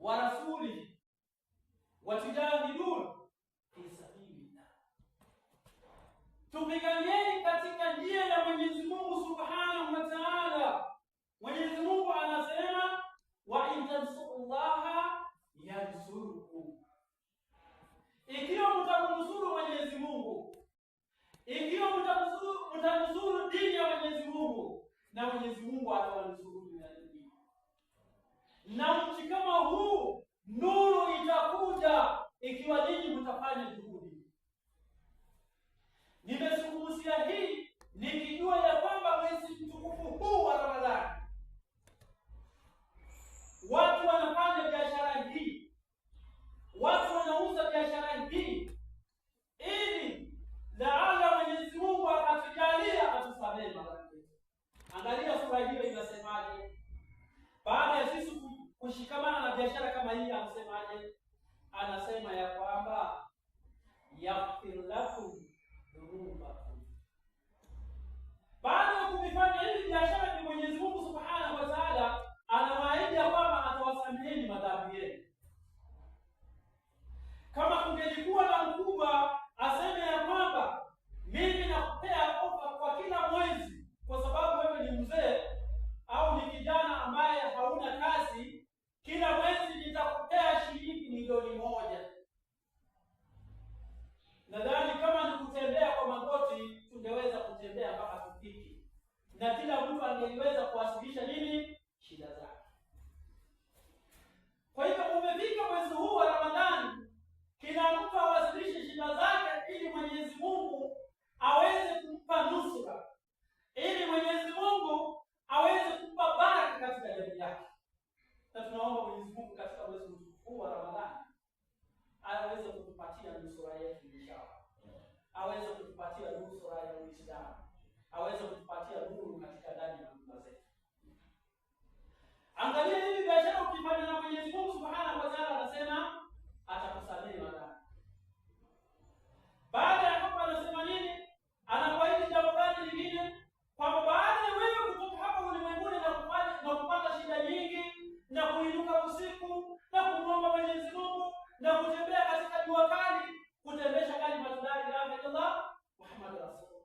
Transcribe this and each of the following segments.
wa rasulihi watujahidun fi sabilillah. Tupiganieni katika njia ya Mwenyezi Mungu Subhanahu wa Ta'ala. Mwenyezi Mungu anasema wa in tansurullaha yansurukum. Ikiwa mtamnusuru Mwenyezi Mungu, ikiwa mtanusuru dini ya Mwenyezi Mungu, na Mwenyezi Mungu atawanusuru dini. Na mji kama huu nuru itakuja ikiwa nyinyi mtafanya juhudi. Nimezungumzia hii nikijua ya kwamba mwezi mtukufu huu wa Ramadhani watu wanafanya biashara hii, watu wanauza biashara hii, ili laala Mwenyezi Mungu akatujalia atusamehe madhambi. Angalia sura hiyo inasemaje? Baada ya sisi kushikamana na biashara kama hii, anasemaje? Anasema ya kwamba yaghfir lakum dhunubakum. Baada ya kufanya hivi biashara ni Mwenyezi Mungu Subhanahu wa Ta'ala anawaahidi kwamba atawasameheni madhambi yenu. Kama kungelikuwa na mkubwa aseme ya kwamba mimi nakupea ofa kwa kila mwezi kwa sababu wewe ni mzee au ni kijana ambaye hauna kazi, kila mwezi nitakupea shilingi milioni 1. Nadhani kama ni kutembea kwa magoti tungeweza kutembea mpaka tufike, na kila mtu angeliweza kuwasilisha nini shida zake. Kwa hivyo umefika mwezi huu wa Ramadhani, kila mtu awasilishe shida zake ili Mwenyezi Mungu aweze kumpa nusura, ili Mwenyezi Mungu aweze kumpa baraka katika jamii yake. Na tunaomba Mwenyezi Mungu katika mwezi huu wa Ramadhani aweze kutupatia nusura yetu inshallah. Aweze kutupatia nusura ya Uislamu. Aweze kutupatia nuru katika ndani ya nyumba zetu. Angalia hivi biashara ukifanya na Mwenyezi Mungu Subhanahu wa Ta'ala anasema atakusamehe madhambi. Baada ya hapo anasema nini? Anakuahidi jambo gani lingine? Kwamba baada ya wewe kutoka hapa ulimwenguni na kupata shida nyingi na kuinuka usiku na kumwomba Mwenyezi Mungu na kutembea katika jua kali, kutembesha kalima la ilaha illallah Muhammad Rasul.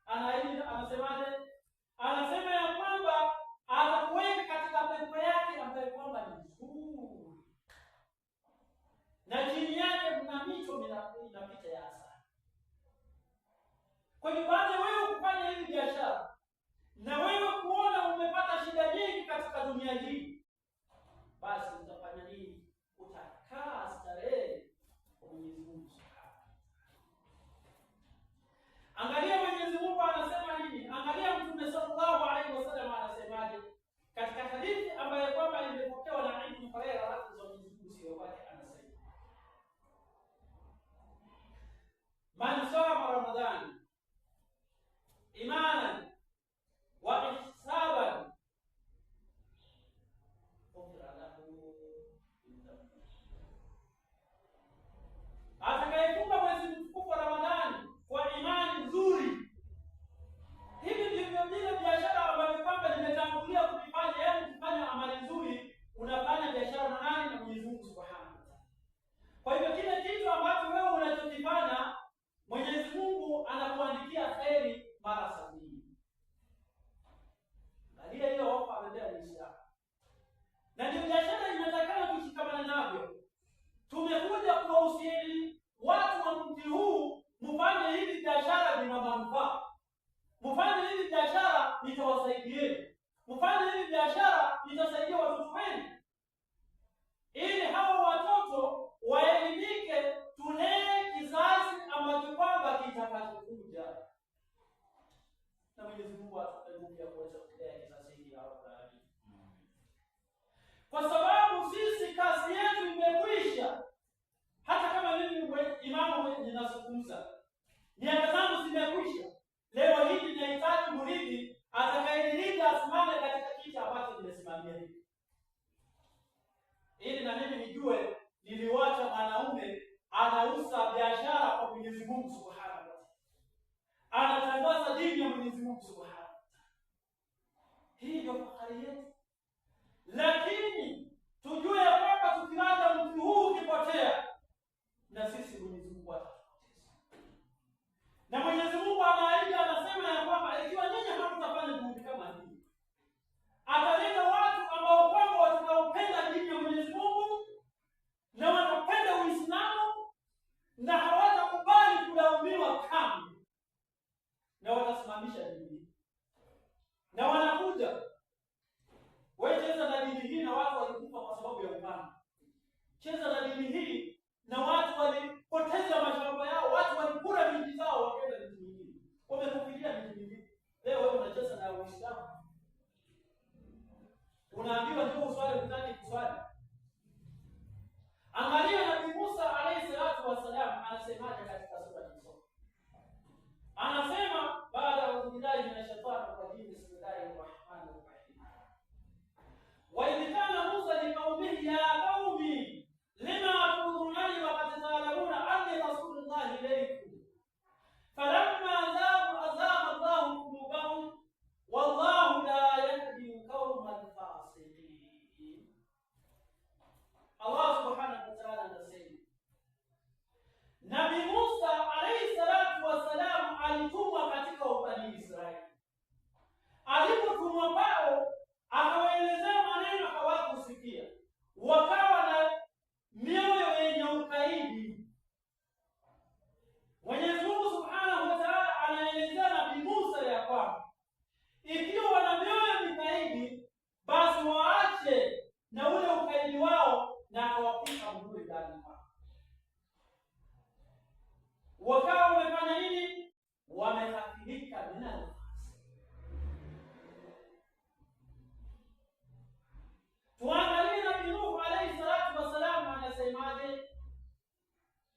Anaahidi, anasemaje? Anasema ya kwamba atakuweka katika pepo yake ambayo kwamba ni nzuri, na chini yake mna mito inapita ya asali. Kwa hiyo baada wewe kufanya hivi biashara na wewe kuona umepata shida nyingi katika dunia hii, basi utafanya nini? Utakaa starehe kwa Mwenyezi Mungu Subhanahu. Angalia Mwenyezi Mungu anasema nini? Angalia Mtume sallallahu alaihi wasallam anasemaje katika hadithi ambayo kwamba imepokewa na Ibn Hurairah radhiallahu anhu, sio wake, anasema man sama Ramadhani imanan wa ihtisaban ghufira lahu min dhanbi. Atakayefunga mwezi mtukufu wa Ramadhani kwa imani nzuri, hivi ndivyo vile biashara ambayo kwamba nimetangulia kufanya, yaani kufanya amali nzuri, unafanya biashara na nani? Na Mwenyezi Mungu Subhanahu wa Ta'ala. Kwa hivyo kile kitu ambacho wewe unachokifanya Mwenyezi Mungu anakuandikia kheri mara 70. Angalia hiyo ofa amebea Uislamu. Na ndio biashara inatakana kushikamana navyo. Tumekuja kuwahusieni watu wa mji huu, mfanye hivi biashara vina manufaa. Mfanye hivi biashara itawasaidieni. Mfanye hivi biashara itasaidia watoto wenu. Ili hao watoto waelimike, tulee kizazi ambacho kwamba kitakachokuja. Na Mwenyezi Mungu atupe nguvu ya kuweza kulea kizazi hiki hapo. Kwa sababu sisi kazi yetu imekwisha. Hata kama mimi imamu ninazungumza, miaka zangu zimekwisha. Leo hii ninahitaji muridi atakayenilida asimame katika kiti ambacho nimesimamia hivi, ili na mimi nijue niliwacha mwanaume anauza biashara kwa Mwenyezi Mungu Subhanahu wa Ta'ala, anatangaza dini ya Mwenyezi Mungu Subhanahu wa Ta'ala. Hii ndio fahari yetu. Lakini tujue kwamba anakuja. Wewe cheza na dini hii na watu walikufa kwa sababu ya upanga. Cheza na dini hii na watu walipoteza mashamba yao, watu walikula miji zao wakaenda miji mingine. Wamekufikia miji mingine. Leo wewe unacheza na Uislamu. Unaambiwa ndio uswali, utaki kuswali. Angalia Nabii Musa alayhi salatu wasalam anasemaje katika sura hii. Anasema baada ya kujirai na shetani kwa jini bismillahir rahmanir rahim. Wa idh kana Musa liqaumihi ya qaumi lima tudunani wa qad ta'lamuna anni rasulullah ilaykum. Falamma zaagu azagha Allahu qulubahum wallahu la yahdi al-qawmal fasiqin. Allah subhanahu wa ta'ala anasema Nabii Musa alayhi salatu wasalam alitumwa katika Bani Israeli. Alipotumwa kwao akawaelezea maneno hawakusikia. Wakawa na mioyo yenye ukaidi. Mwenyezi Mungu Subhanahu wa Ta'ala anaelezea Nabii Musa ya kwamba ikiwa wana mioyo mikaidi basi waache na ule ukaidi wao na akawapika mvue ndani mwao. Wakawa wamefanya nini? Wamehafidhika na nafasi. Tuangalie Nabii Nuhu alayhi salatu wasalam anasemaje?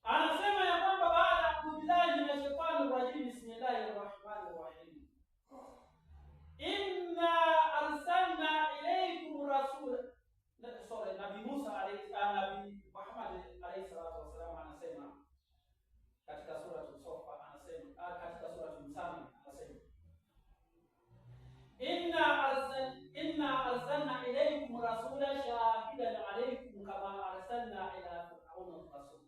Anasema ya kwamba baada ya kubillahi minash shaitani rajim bismillahir rahmanir rahim. Inna arsalna ilaykum rasula. Nabii Musa alayhi Nabii Muhammad alayhi salatu wasalam anasema katika sura Al-Safa anasema katika sura Al-Musammin anasema inna arsalna ilaykum rasulan shahidan alaykum kama arsalna ila fir'auna rasul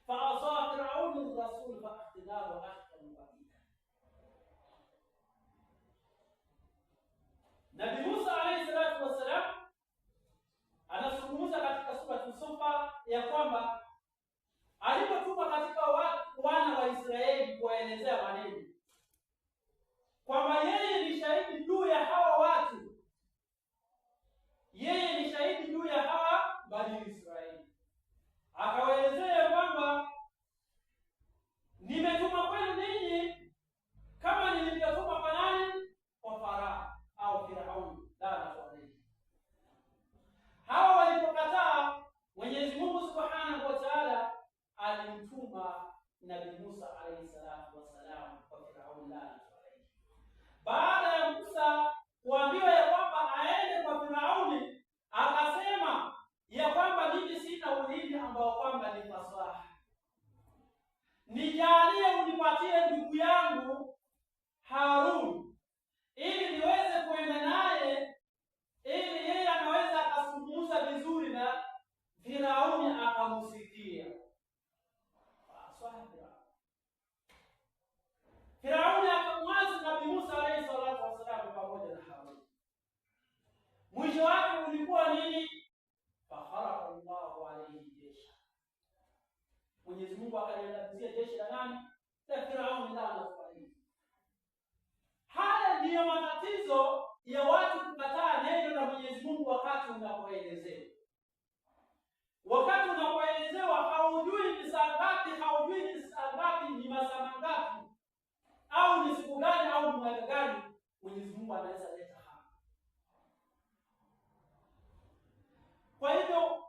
fa asa fir'auna rasul fa akhdahu ahkam wabika. Nabii Musa alayhi salatu wasalam anazungumza katika sura Al-Safa ya kwamba alipotuma katika wana wa Israeli kuwaelezea maneno kwamba yeye ni shahidi juu ya hawa watu, yeye ni shahidi juu ya hawa Bani Israeli. Akawaelezea kwamba nimetuma kwenu ninyi kama nilivyotuma kwa nani? Kwa Farao au Firauni dana alayhi. Hawa walipokataa, Mwenyezi Mungu Subhanahu wa Ta'ala alimtuma Nabii Musa alayhi salatu wasalam kwa Firauni dana alayhi. Baada ya Musa kuambiwa ya kwamba aende kwa Firauni, akasema ya kwamba mimi sina ulimi ambao kwamba ni fasaha. Nijalie unipatie ndugu yangu Harun ili niweze kuenda naye, ili yeye anaweza akazungumza vizuri na Firauni akamusikia. Firauni akamwaza Nabii Musa alayhi salatu wasallam pamoja na Harun. Mwisho wake ulikuwa nini? Fakharaqa Allahu alayhi jesha. Mwenyezi Mungu akaliangazia jeshi la nani? La Firauni la Nasrani. Haya ndiyo matatizo ya watu kukataa neno la Mwenyezi Mungu wakati unapoelezewa. Wakati unapoelezewa haujui ni saa ngapi, haujui ni saa ngapi, ni masaa ngapi, au ni siku gani au mwaka gani Mwenyezi Mungu anaweza leta hapa. Kwa hivyo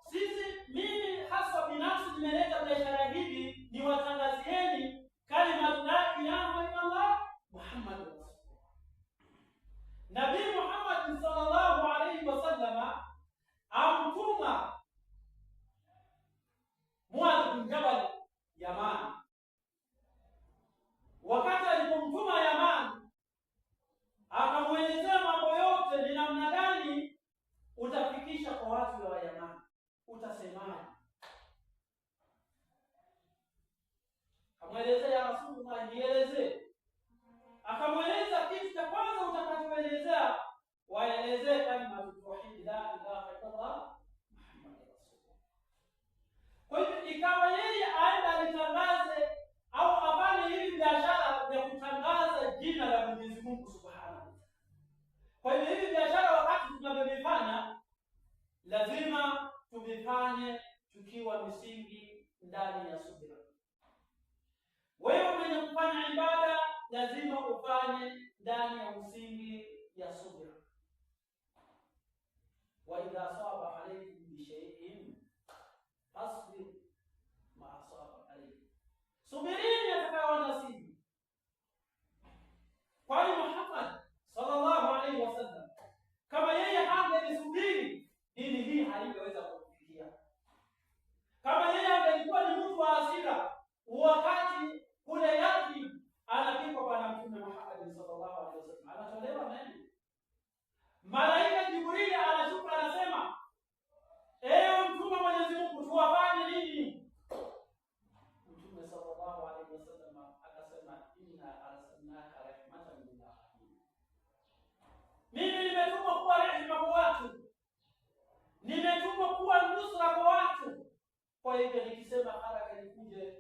mimi hasa binafsi nimeleta biashara hivi ni watangazieni kalima la ilaha illa Allah Muhammadur Rasulullah. Nabii Muhammad sallallahu alayhi wasallam amtuma Muadh bin Jabal Yaman. Wakati alipomtuma Yaman, akamwelezea mambo yote, ni namna gani utafikisha kwa watu wa Yaman, utasemaje? Akamwelezea ya Rasulullah, nielezee. Akamweleza kitu cha kwanza utakachoelezea, waelezee kalima tauhid la ilaha illa Allah Muhammadur Rasulullah. Kwa hivyo ikawa yeye aende alitangaze au afanye hivi biashara ya kutangaza jina la Mwenyezi Mungu Subhanahu wa Ta'ala. Kwa hivyo hivi lazima tuvifanye tukiwa misingi ndani ya subira. Wewe mwenye kufanya ibada lazima ufanye ndani ya msingi ya subira. Wa idha asaba alaykum bi shay'in fasbir ma asaba alaykum, subirini atakayowanasibu. Kwani Muhammad sallallahu alaihi wasallam kama yeye hangelisubiri, dini hii haingeweza kufikia. Kama yeye angelikuwa ni mtu wa hasira, wakati kule Yathib anapikwa Bwana Mtume Muhammad sallallahu alaihi wasallam, anatolewa nani? Malaika Jibril anashuka anasema, ewe Mtume wa Mwenyezi Mungu, tuwafanye nini? Mtume sallallahu alaihi wasallam akasema, inna arsalnaka rahmatan lil alamin, mimi nimetumwa kuwa rehema kwa watu, nimetumwa kuwa nusra kwa watu. Kwa hivyo nikisema haraka nikuje,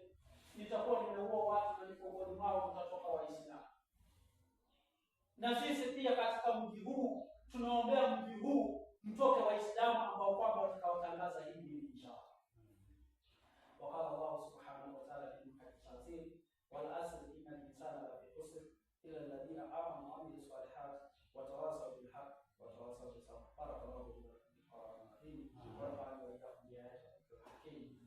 nitakuwa nimeua watu na miongoni mwao mtatoka Waislamu. Na sisi pia katika mji huu tunaombea mji huu mtoke Waislamu ambao kwamba watakaotangaza hili inshallah. Waqala Allah subhanahu wa ta'ala fi al-Hakim wal asr inna al-insana lafi khusr illa alladhina amanu wa amilus salihat wa tawasaw bil haqq wa tawasaw bis sabr. Barakallahu fikum wa rahmatullahi wa barakatuh.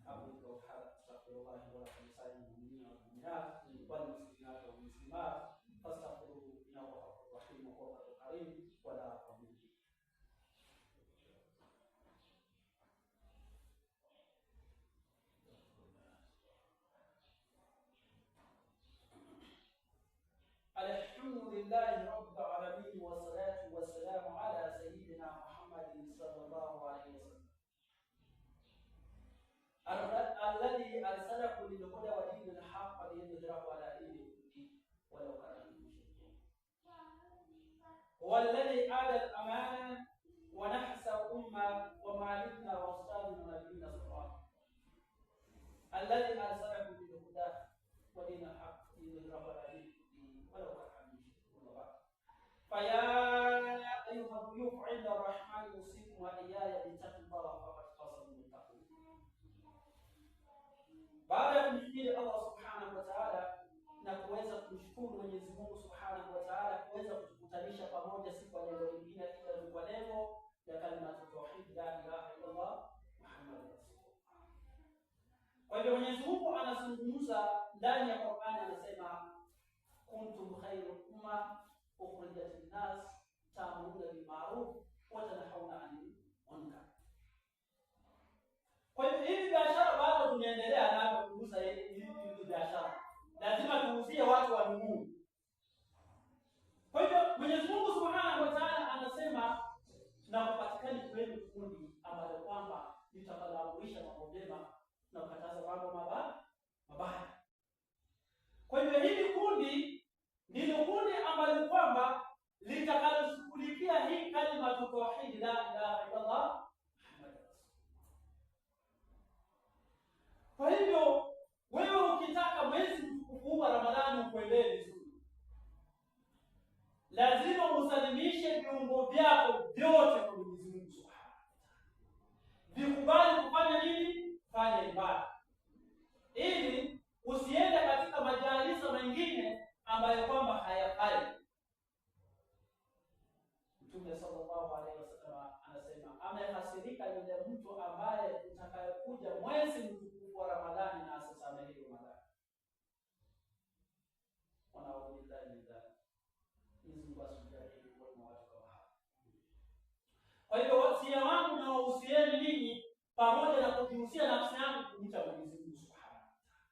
أبو وحده أستغفر الله ولكم سائر المؤمنين والمؤمنات والمسلمات والمسلمات فاستغفروه إنه هو الغفور الرحيم وهو البر الكريم ولا تضلوا. الحمد لله رب العالمين والصلاة والسلام على سيدنا محمد صلى الله عليه وسلم الذي أرسله للهدى ودين الحق ليظهره على دين كله ولو كره المشركون. هو الذي أعد الأمانة ونحس الأمة ومعلمنا وأستاذنا نبينا سبحانه، الذي أرسله للهدى ودين الحق ليظهره على دين كله ولو كره المشركون. فيا أيها الضيوف عند الرحمن أوصيكم وإياي بتقوى الله فقد فاز المتقون. Baada ya kumshukuru Allah subhanahu wa ta'ala na kuweza kumshukuru Mwenyezi Mungu subhanahu wa ta'ala kuweza kutukutanisha pamoja siku ya leo nyingine ila kwa lengo ya kalima tauhid la ilaha illa Allah Muhammadur Rasulullah. Kwa hivyo Mwenyezi Mungu anazungumza ndani ya Qur'ani, anasema kuntum khayra umma ukhrijat lin-nas ta'muruna bil ma'ruf wa tanhauna 'anil munkar. Kwa hivyo hivi biashara bado tunaendelea nayo kuuza hivi biashara. Lazima tuuzie watu wanunue. Kwa hivyo Mwenyezi Mungu Subhanahu wa Ta'ala anasema na kupatikana kwenu kundi ambalo kwamba litakaloamrisha mambo mema na kukataza mambo mabaya. Kwa hivyo hili kundi ndilo kundi ambalo kwamba litakaloshughulikia hii kalima tauhid la ilaha illa Allah. Kwa hivyo wewe ukitaka mwezi mtukufu wa Ramadhani ukuendee vizuri, lazima usalimishe viungo vyako vyote kwa Mwenyezi Mungu Subhanahu wa Ta'ala. Vikubali kufanya nini? Fanya ibada. Ili usiende katika majalisa mengine ambayo kwamba hayafai. Mtume sallallahu alaihi wasallam anasema amehasirika yule mtu ambaye utakayokuja mwezi mtukufu wa Ramadhani na asisamehe Ramadhani. Wanaouliza hizi basi mjadili kwa watu kama hao. Kwa hivyo wasia wangu na wahusieni ninyi pamoja na kujihusia nafsi yangu kumcha Mwenyezi Mungu Subhanahu wa Ta'ala.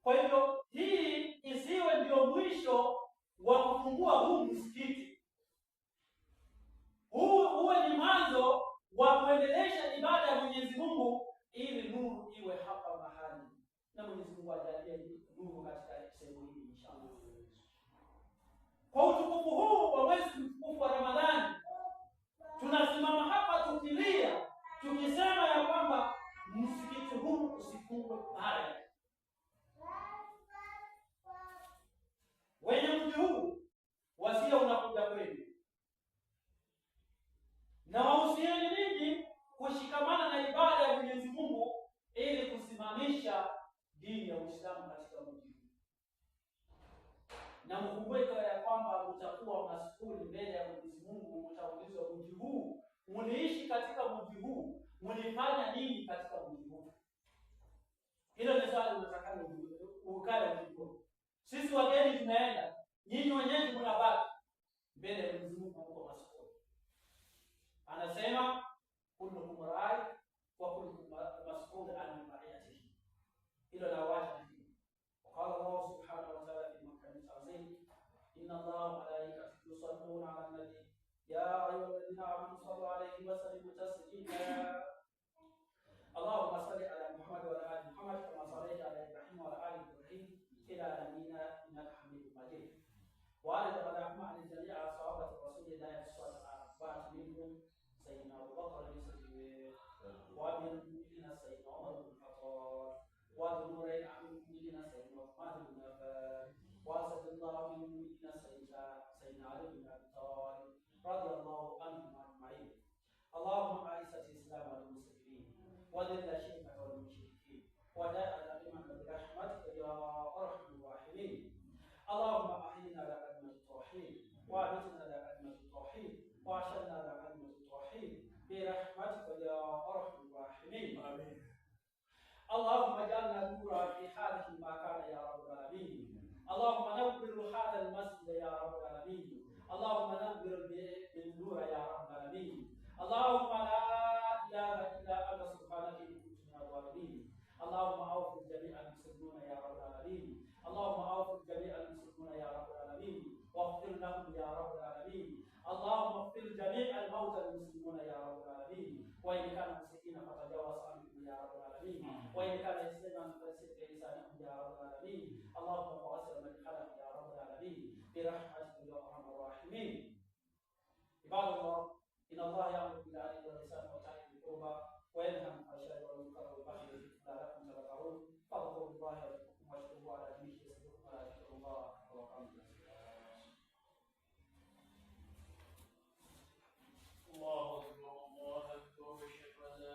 Kwa hivyo hii isiwe ndio mwisho wa kufungua huu msikiti. Huu uwe ni mwanzo wa kuendelesha ibada ya Mwenyezi Mungu mliishi katika mji huu, mlifanya nini katika mji huu? Hilo ni swali unatakana ukae ujibu. Sisi wageni tunaenda, nyinyi wenyewe mnabaki mbele ya Mwenyezi Mungu huko masokoni. Anasema kullukum rai wa kullukum mas'ul an ra'iyatihi. Hilo la wajibu. وقال الله سبحانه وتعالى في محكم التنزيل إن الله وملائكته يصلون على النبي يا أيها الذين آمنوا صلوا عليه وسلموا تسليما. اللهم صل على محمد وعلى آل محمد كما صليت على إبراهيم وعلى آل إبراهيم في العالمين إنك حميد مجيد. وعلى رضاهم عن جميع صحابة رسول الله صلى الله عليه وسلم منهم سيدنا أبو بكر الصديق وأمير المؤمنين سيدنا عمر بن الخطاب وذو النورين أمير المؤمنين سيدنا عثمان بن عفان وأسد الله من المؤمنين سيدنا علي بن أبي طالب رضي الله عنهم أجمعين. اللهم أعز الإسلام والمسلمين وذل الشرك والمشركين وداء الأئمة برحمتك يا أرحم الراحمين. اللهم أحينا على كلمة التوحيد وأمتنا على كلمة التوحيد وأحشرنا على كلمة التوحيد برحمتك يا أرحم الراحمين. آمين. اللهم اجعلنا نورا في هذه المكان يا رب العالمين. اللهم نور هذا المسجد يا رب العالمين. اللهم نور بالنور يا رب العالمين. اللهم لا اله الا انت سبحانك اني كنت من الظالمين. اللهم اوفق جميع المسلمين يا رب العالمين. اللهم اوفق جميع المسلمين يا رب العالمين واغفر لهم يا رب العالمين. اللهم اغفر جميع الموتى المسلمين يا رب العالمين. وان كانوا مسلمين فتجاوز عنهم يا رب العالمين. وان كان اسلاما فاسد لسانهم يا رب العالمين. اللهم واسع من خلق يا رب العالمين برحمتك يا ارحم الراحمين. عباد الله ان الله يامر بالعدل والإحسان وإيتاء ذي القربى وينهى عن الفحشاء والمنكر والبغي لعلكم تذكرون. فاذكروا الله يذكركم واشكروه على نعمه يزدكم ولا تشكروا الله وقاموا. الله أكبر الله أكبر.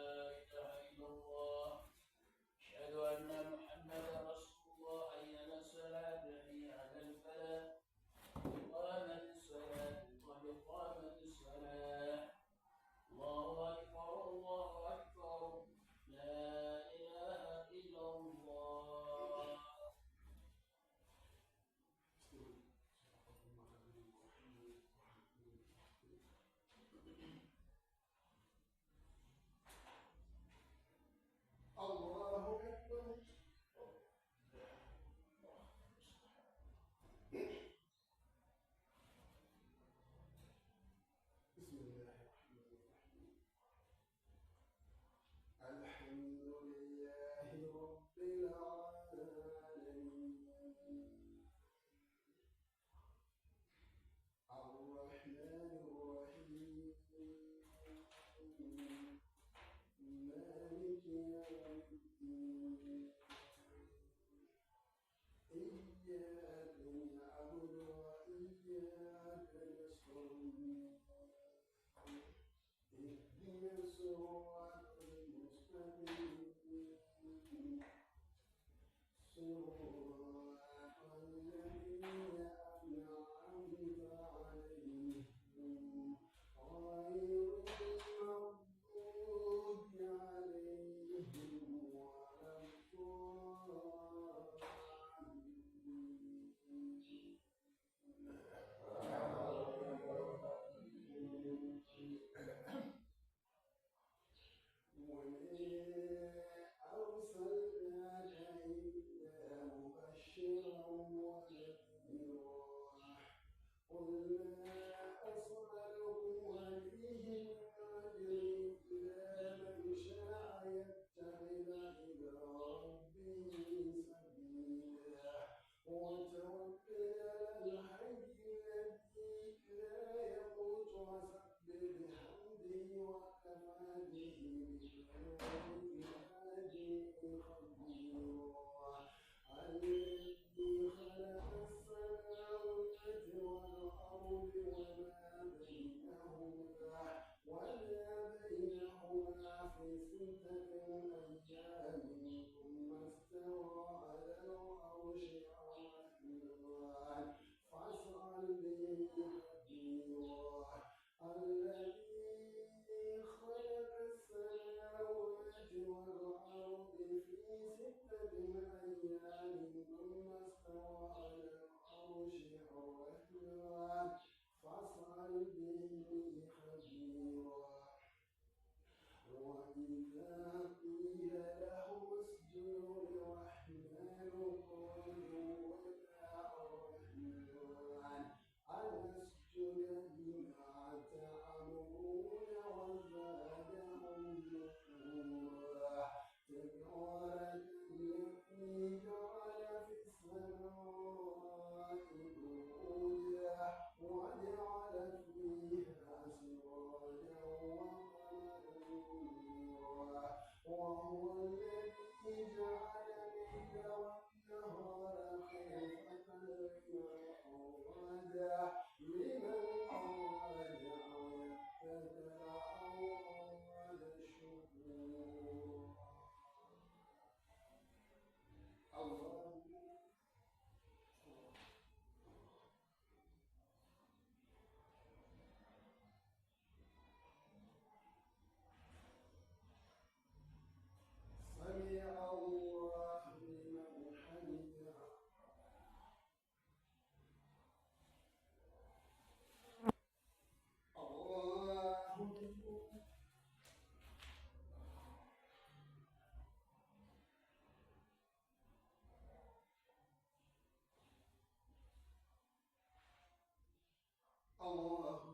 Allah